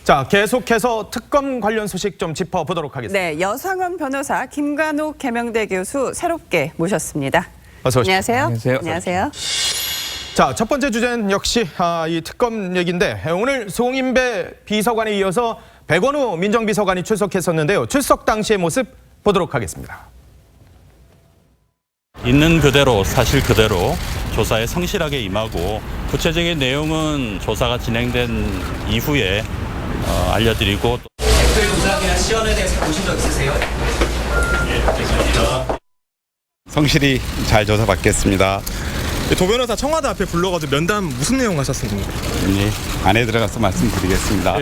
자, 계속해서 특검 관련 소식 좀 짚어보도록 하겠습니다. 네, 여상원 변호사 김관욱 계명대 교수 새롭게 모셨습니다. 어서 오십시오. 안녕하세요. 안녕하세요. 자, 첫 번째 주제는 역시 이 특검 얘기인데 오늘 송인배 비서관에 이어서 백원우 민정비서관이 출석했었는데요. 출석 당시의 모습 보도록 하겠습니다. 있는 그대로 사실 그대로 조사에 성실하게 임하고 구체적인 내용은 조사가 진행된 이후에 알려드리고. 댓글 조작이나 시연에 대해서 보신 적 있으세요? 예, 알겠습니다. 성실히 잘 조사받겠습니다. 도 변호사 청와대 앞에 불러가지고 면담 무슨 내용 하셨습니까? 예, 안에 들어가서 말씀드리겠습니다.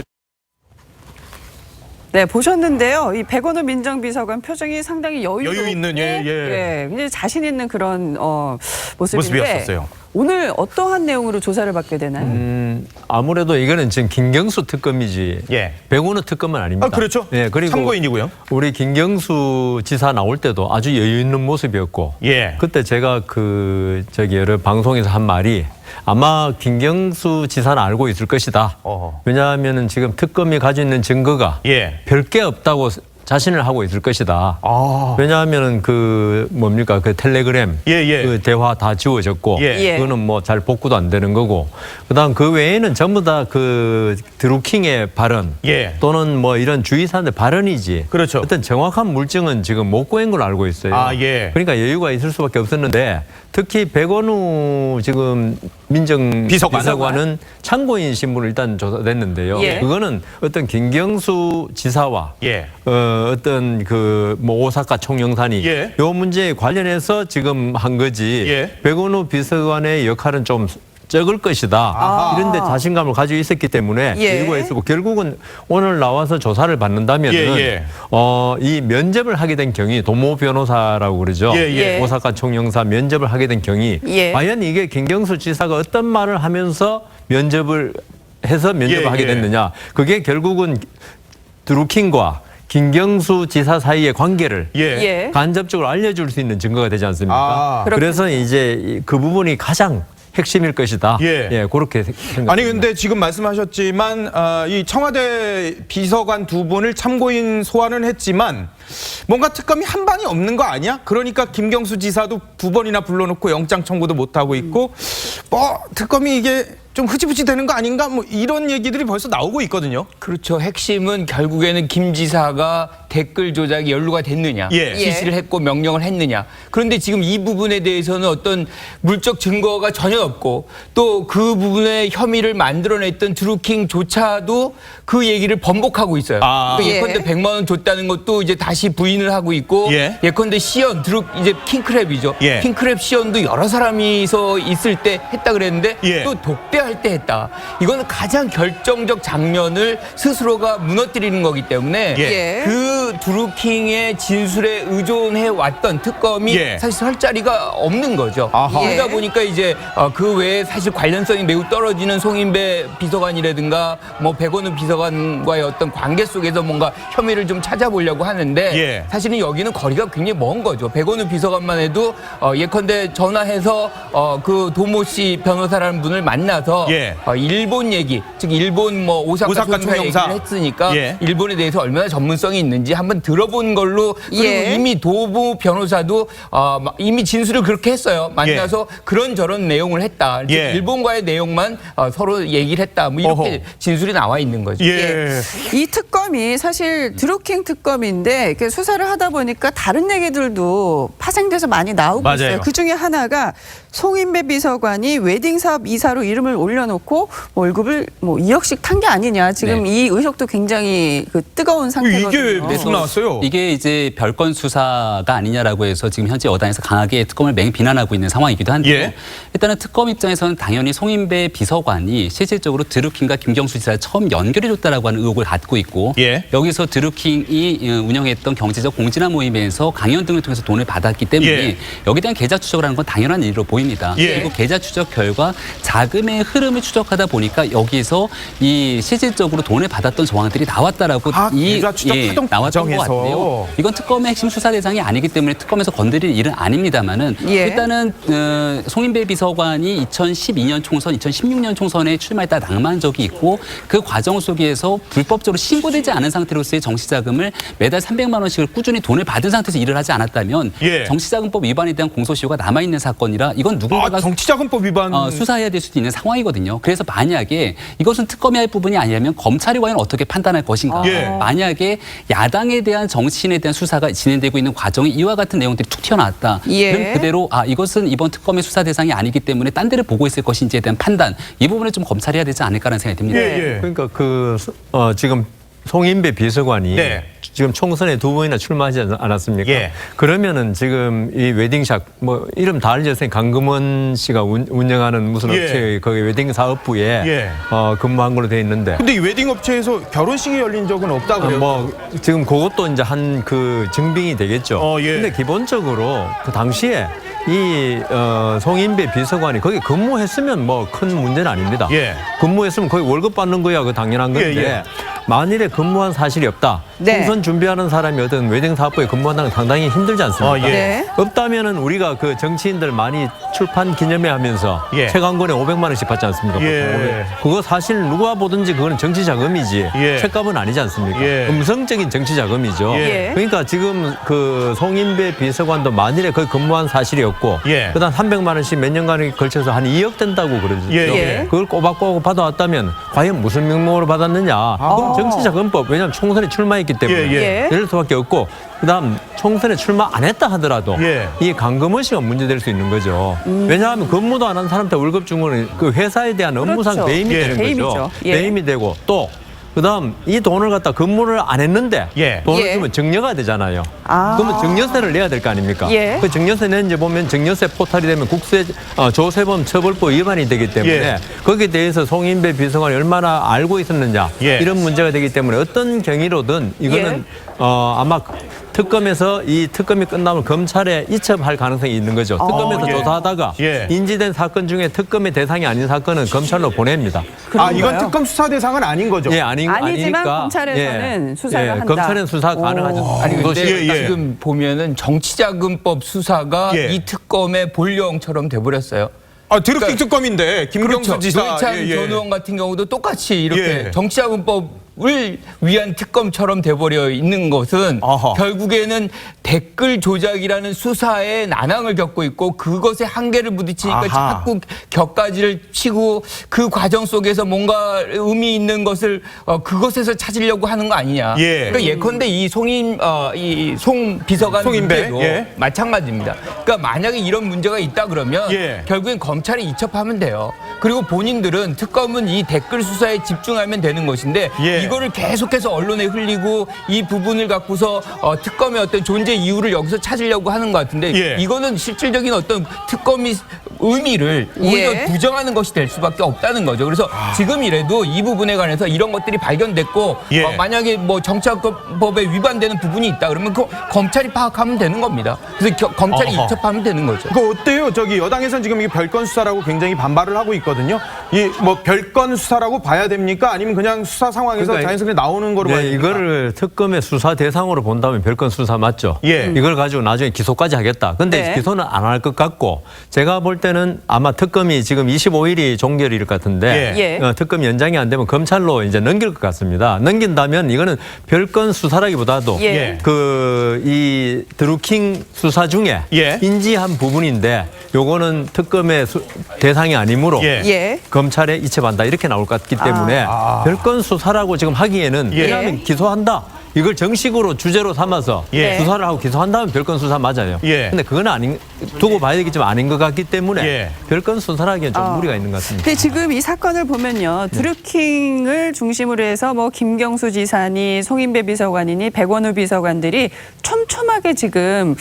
네, 보셨는데요. 이 백원우 민정비서관 표정이 상당히 여유 있는, 굉장히 자신 있는 그런 모습인데 모습이었었어요. 오늘 어떠한 내용으로 조사를 받게 되나요? 아무래도 이거는 지금 김경수 특검이지 예. 백원우 특검은 아닙니다. 그렇죠. 예, 그리고 참고인이고요. 우리 김경수 지사 나올 때도 아주 여유 있는 모습이었고 예. 그때 제가 여러 방송에서 한 말이 아마 김경수 지사는 알고 있을 것이다. 왜냐하면 지금 특검이 가지고 있는 증거가 예. 별게 없다고 자신을 하고 있을 것이다. 왜냐하면 그 텔레그램 그 대화 다 지워졌고 그거는 뭐 잘 복구도 안 되는 거고 그다음 그 외에는 전부 다 그 드루킹의 발언 또는 뭐 이런 주의사들 발언이지. 그렇죠. 어떤 정확한 물증은 지금 못 구한 걸로 알고 있어요. 그러니까 여유가 있을 수밖에 없었는데 특히 백원우 지금 민정비서관은 참고인 신분을 일단 조사됐는데요. 그거는 어떤 김경수 지사와 어떤 뭐 오사카 총영산이 요 문제에 관련해서 지금 한 거지 백원우 비서관의 역할은 좀 적을 것이다. 이런데 자신감을 가지고 있었기 때문에 여유가 있었고 결국은 오늘 나와서 조사를 받는다면은 이 면접을 하게 된 경위 도모 변호사라고 그러죠. 오사카 총영사 면접을 하게 된 경위 과연 이게 김경수 지사가 어떤 말을 하면서 면접을 하게 됐느냐. 그게 결국은 드루킹과 김경수 지사 사이의 관계를 간접적으로 알려줄 수 있는 증거가 되지 않습니까? 그래서 이제 그 부분이 가장 핵심일 것이다. 그렇게 생각합니다. 아니 근데 지금 말씀하셨지만 이 청와대 비서관 두 분을 참고인 소환은 했지만 뭔가 특검이 한 방이 없는 거 아니야? 그러니까 김경수 지사도 두 번이나 불러놓고 영장 청구도 못 하고 있고 특검이 이게 좀 흐지부지 되는 거 아닌가? 뭐 이런 얘기들이 벌써 나오고 있거든요. 그렇죠. 핵심은 결국에는 김 지사가 댓글 조작이 연루가 됐느냐, 지시를 했고 명령을 했느냐. 그런데 지금 이 부분에 대해서는 어떤 물적 증거가 전혀 없고 또 그 부분에 혐의를 만들어냈던 드루킹조차도 그 얘기를 번복하고 있어요. 예컨대 100만 원 줬다는 것도 이제 다시 부인을 하고 있고 예컨대 시연, 이제 킹크랩이죠. 킹크랩 시연도 여러 사람이서 있을 때 했다 그랬는데 또 독대할 때 했다. 이거는 가장 결정적 장면을 스스로가 무너뜨리는 거기 때문에 그 드루킹의 진술에 의존해 왔던 특검이 사실 설 자리가 없는 거죠. 그러다 보니까 이제 그 외에 사실 관련성이 매우 떨어지는 송인배 비서관이라든가 뭐 백원우 비서관과의 어떤 관계 속에서 뭔가 혐의를 좀 찾아보려고 하는데 사실은 여기는 거리가 굉장히 먼 거죠. 백원우 비서관만 해도 예컨대 전화해서 그 도모 씨 변호사라는 분을 만나서 일본 얘기, 즉 일본 뭐 오사카 총영사 얘기를 했으니까 일본에 대해서 얼마나 전문성이 있는지 한번 들어본 걸로 그리고 이미 도모 변호사도 이미 진술을 그렇게 했어요. 만나서 그런저런 내용을 했다. 일본과의 내용만 서로 얘기를 했다. 뭐 이렇게 진술이 나와 있는 거죠. 이 특검이 사실 드루킹 특검인데 수사를 하다 보니까 다른 얘기들도 파생돼서 많이 나오고 있어요. 그 중에 하나가 송인배 비서관이 웨딩 사업 이사로 이름을 올려놓고 월급을 2억씩 탄 게 아니냐. 지금 이 의혹도 굉장히 뜨거운 상태거든요. 이게 무슨 나왔어요? 이게 이제 별건 수사가 아니냐라고 해서 지금 현재 여당에서 강하게 특검을 맹 비난하고 있는 상황이기도 한데요. 일단은 특검 입장에서는 당연히 송인배 비서관이 실질적으로 드루킹과 김경수 지사를 처음 연결해줬다라고 하는 의혹을 갖고 있고 여기서 드루킹이 운영했던 경제적 공진화 모임에서 강연 등을 통해서 돈을 받았기 때문에 여기에 대한 계좌 추적을 하는 건 당연한 일로 보입니다. 그리고 계좌 추적 결과 자금의 흐름을 추적하다 보니까 여기서 이 실질적으로 돈을 받았던 정황들이 나왔다라고 계좌 추적하던 나왔던 것 과정에서. 같아요. 이건 특검의 핵심 수사 대상이 아니기 때문에 특검에서 건드릴 일은 아닙니다만은 예. 일단은 송인배 비서관이 2012년 총선, 2016년 총선에 출마했다 낭만적이 있고 그 과정 속에서 불법적으로 신고되지 않은 상태로서의 정치자금을 매달 300만 원씩을 꾸준히 돈을 받은 상태에서 일을 하지 않았다면 예. 정치자금법 위반에 대한 공소시효가 남아있는 사건이라 이건 누군가가 정치자금법 위반. 수사해야 될 수도 있는 상황이거든요. 그래서 만약에 이것은 특검이 할 부분이 아니라면 검찰이 과연 어떻게 판단할 것인가. 예. 만약에 야당에 대한 정치인에 대한 수사가 진행되고 있는 과정에 이와 같은 내용들이 툭 튀어나왔다. 예. 그럼 그대로 이것은 이번 특검의 수사 대상이 아니기 때문에 딴 데를 보고 있을 것인지에 대한 판단 이 부분을 좀 검찰이 해야 되지 않을까라는 생각이 듭니다. 예. 그러니까 지금 송인배 비서관이 네. 지금 총선에 2번이나 출마하지 않았습니까? 예. 그러면은 지금 이 웨딩샵 뭐 이름 다 알려서 강금원 씨가 운영하는 무슨 예. 업체의 거기 웨딩 사업부에 예. 근무한 걸로 돼 있는데. 근데 이 웨딩 업체에서 결혼식이 열린 적은 없다 그래요. 뭐 지금 그것도 이제 한 그 증빙이 되겠죠. 예. 근데 기본적으로 그 당시에 이 송인배 비서관이 거기 근무했으면 뭐 큰 문제는 아닙니다. 예. 근무했으면 거기 월급 받는 거야 그 당연한 건데 예. 만일에 근무한 사실이 없다. 네. 총선 준비하는 사람이 어떤 웨딩 사업부에 근무한다는 건 상당히 힘들지 않습니까? 예. 네. 없다면은 우리가 그 정치인들 많이 출판 기념회 하면서 예. 책한권에 500만 원씩 받지 않습니까? 예. 그거 사실 누가 보든지 그거는 정치 자금이지 예. 책값은 아니지 않습니까? 예. 음성적인 정치 자금이죠. 예. 그러니까 지금 그 송인배 비서관도 만일에 거기 근무한 사실이 없고 예. 그다음 300만 원씩 몇 년간에 걸쳐서 한 2억 된다고 그러죠. 예. 그걸 꼬박꼬박 받아왔다면 과연 무슨 명목으로 받았느냐? 그건 정치자금법. 왜냐하면 총선에 출마했기 때문에 예. 이럴 수밖에 없고 그다음 총선에 출마 안 했다 하더라도 예. 이 강금원 씨가 문제될 수 있는 거죠. 왜냐하면 근무도 안 한 사람한테 월급 준 거는 그 회사에 대한 업무상 그렇죠. 배임이 예. 되는 배임이죠. 거죠. 예. 배임이 되고 또 그다음 이 돈을 갖다 근무를 안 했는데 예. 돈을 예. 주면 증여가 되잖아요. 아. 그러면 증여세를 내야 될 거 아닙니까? 예. 그 증여세 낸지 보면 증여세 포탈이 되면 국세 조세범 처벌법 위반이 되기 때문에 예. 거기에 대해서 송인배 비서관이 얼마나 알고 있었느냐 예. 이런 문제가 되기 때문에 어떤 경위로든 이거는 아마 특검에서 이 특검이 끝나면 검찰에 이첩할 가능성이 있는 거죠. 특검에서 예. 조사하다가 예. 인지된 사건 중에 특검의 대상이 아닌 사건은 검찰로 보냅니다. 이건 그런가요? 특검 수사 대상은 아닌 거죠. 예, 아니지만 아니니까 검찰에서는 수사를 한다. 검찰은 수사 가능하죠. 아니 근데 예, 예. 지금 보면은 정치자금법 수사가 예. 이 특검의 본령처럼 돼버렸어요. 드루킹 그러니까- 특검인데 김경수 지사. 노회찬 전 의원 같은 경우도 똑같이 이렇게 예. 정치자금법을 위한 특검처럼 돼버려 있는 것은 아하. 결국에는 댓글 조작이라는 수사에 난항을 겪고 있고 그것에 한계를 부딪히니까 아하. 자꾸 격가지를 치고 그 과정 속에서 뭔가 의미 있는 것을 그것에서 찾으려고 하는 거 아니냐. 예. 그러니까 예컨대 이 송 비서관 송인배, 문제도 예. 마찬가지입니다. 그러니까 만약에 이런 문제가 있다 그러면 예. 결국엔 검찰이 이첩하면 돼요. 그리고 본인들은 특검은 이 댓글 수사에 집중하면 되는 것인데 예. 이거를 계속해서 언론에 흘리고 이 부분을 갖고서 특검의 어떤 존재 이유를 여기서 찾으려고 하는 것 같은데 예. 이거는 실질적인 어떤 특검이 의미를 오히려 예. 부정하는 것이 될 수밖에 없다는 거죠. 그래서 지금이라도 이 부분에 관해서 이런 것들이 발견됐고 예. 만약에 뭐 정치자금법에 위반되는 부분이 있다 그러면 그 검찰이 파악하면 되는 겁니다. 그래서 검찰이 어허. 이첩하면 되는 거죠. 그 어때요? 저기 여당에서는 지금 이 별건 수사라고 굉장히 반발을 하고 있거든요. 이 뭐 별건 수사라고 봐야 됩니까? 아니면 그냥 수사 상황에서 그러니까 자연스럽게 나오는 거로 봐야 네, 됩니까? 이거를 특검의 수사 대상으로 본다면 별건 수사 맞죠. 예. 이걸 가지고 나중에 기소까지 하겠다. 근데 네. 기소는 안 할 것 같고 제가 볼 때는 아마 특검이 지금 25일이 종결일 것 같은데 예. 특검 연장이 안 되면 검찰로 이제 넘길 것 같습니다. 넘긴다면 이거는 별건 수사라기보다도 예. 이 드루킹 수사 중에 예. 인지한 부분인데 요거는 특검의 대상이 아니므로 예. 예. 검찰에 이첩한다 이렇게 나올 것 같기 때문에 별건 수사라고 지금 하기에는 예. 왜냐하면 기소한다. 이걸 정식으로 주제로 삼아서 예. 수사를 하고 기소한다면 별건 수사 맞아요. 예. 근데 그건 두고 봐야 되겠지만 아닌 것 같기 때문에 예. 별건 수사라기엔 좀 무리가 있는 것 같습니다. 근데 지금 이 사건을 보면요. 드루킹을 중심으로 해서 뭐 김경수 지사니 송인배 비서관이니 백원우 비서관들이 촘촘하게 지금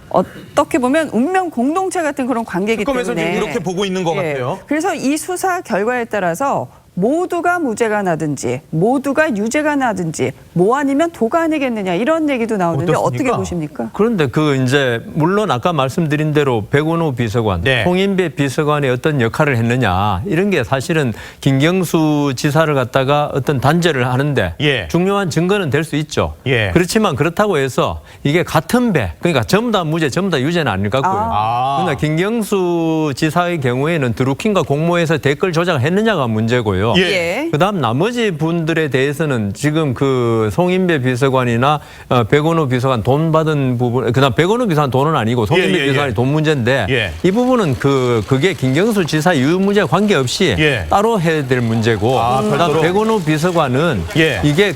어떻게 보면 운명 공동체 같은 그런 관계이기 특검에서 때문에 지금 이렇게 보고 있는 것 같아요. 그래서 이 수사 결과에 따라서 모두가 무죄가 나든지 모두가 유죄가 나든지 뭐 아니면 도가 아니겠느냐 이런 얘기도 나오는데 어떻습니까? 어떻게 보십니까? 그런데 이제 물론 아까 말씀드린 대로 백원호 비서관, 네. 송인배 비서관이 어떤 역할을 했느냐 이런 게 사실은 김경수 지사를 갖다가 어떤 단죄를 하는데 예. 중요한 증거는 될 수 있죠. 예. 그렇지만 그렇다고 해서 이게 같은 배, 그러니까 전부 다 무죄, 전부 다 유죄는 아닐 것 같고요. 그러나 김경수 지사의 경우에는 드루킹과 공모해서 댓글 조작했느냐가 문제고요. 예. 그다음 나머지 분들에 대해서는 지금 그 송인배 비서관이나 백원호 비서관 돈 받은 부분, 그다음 백원호 비서관 돈은 아니고 송인배 비서관이 돈 문제인데 이 부분은 그게 김경수 지사 유무죄 관계없이 따로 해야 될 문제고, 그다음 백원호 비서관은 이게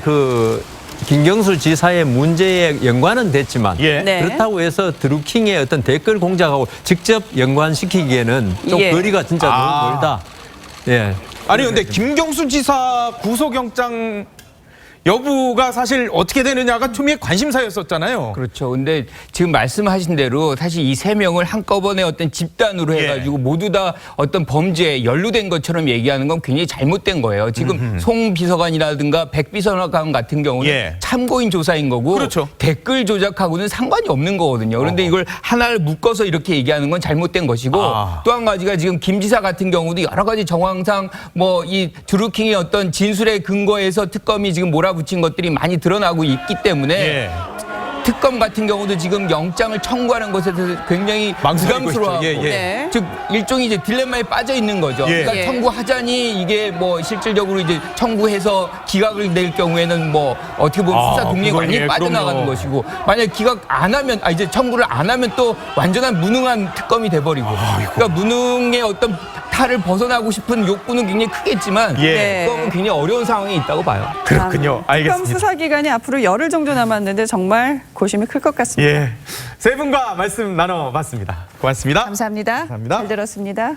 김경수 지사의 문제에 연관은 됐지만 네. 그렇다고 해서 드루킹의 어떤 댓글 공작하고 직접 연관시키기에는 좀 거리가 진짜 너무 멀다. 예. 아니 근데 김경수 지사 구속영장 여부가 사실 어떻게 되느냐가 초미의 관심사였었잖아요. 그렇죠. 근데 지금 말씀하신 대로 사실 이 세 명을 한꺼번에 어떤 집단으로 해가지고 모두 다 어떤 범죄에 연루된 것처럼 얘기하는 건 굉장히 잘못된 거예요. 지금 송 비서관이라든가 백 비서관 같은 경우는 참고인 조사인 거고 그렇죠. 댓글 조작하고는 상관이 없는 거거든요. 그런데 이걸 하나를 묶어서 이렇게 얘기하는 건 잘못된 것이고 또 한 가지가 지금 김 지사 같은 경우도 여러 가지 정황상 뭐 이 드루킹의 어떤 진술에 근거해서 특검이 지금 몰아붙인 것들이 많이 드러나고 있기 때문에 특검 같은 경우도 지금 영장을 청구하는 것에 대해서 굉장히 부담스러워하고 네. 즉 일종의 이제 딜레마에 빠져 있는 거죠. 그러니까 청구하자니 이게 뭐 실질적으로 이제 청구해서 기각을 낼 경우에는 뭐 어떻게 보면 수사 동력이 완전히 빠져나가는 것이고 만약 기각 안 하면 이제 청구를 안 하면 또 완전한 무능한 특검이 돼버리고 그러니까 무능의 어떤 탈을 벗어나고 싶은 욕구는 굉장히 크겠지만 특검은 굉장히 어려운 상황에 있다고 봐요. 그렇군요. 특검 수사 기간이 앞으로 열흘 정도 남았는데 정말 고심이 클 것 같습니다. 세 분과 말씀 나눠봤습니다. 고맙습니다. 감사합니다. 감사합니다. 잘 들었습니다.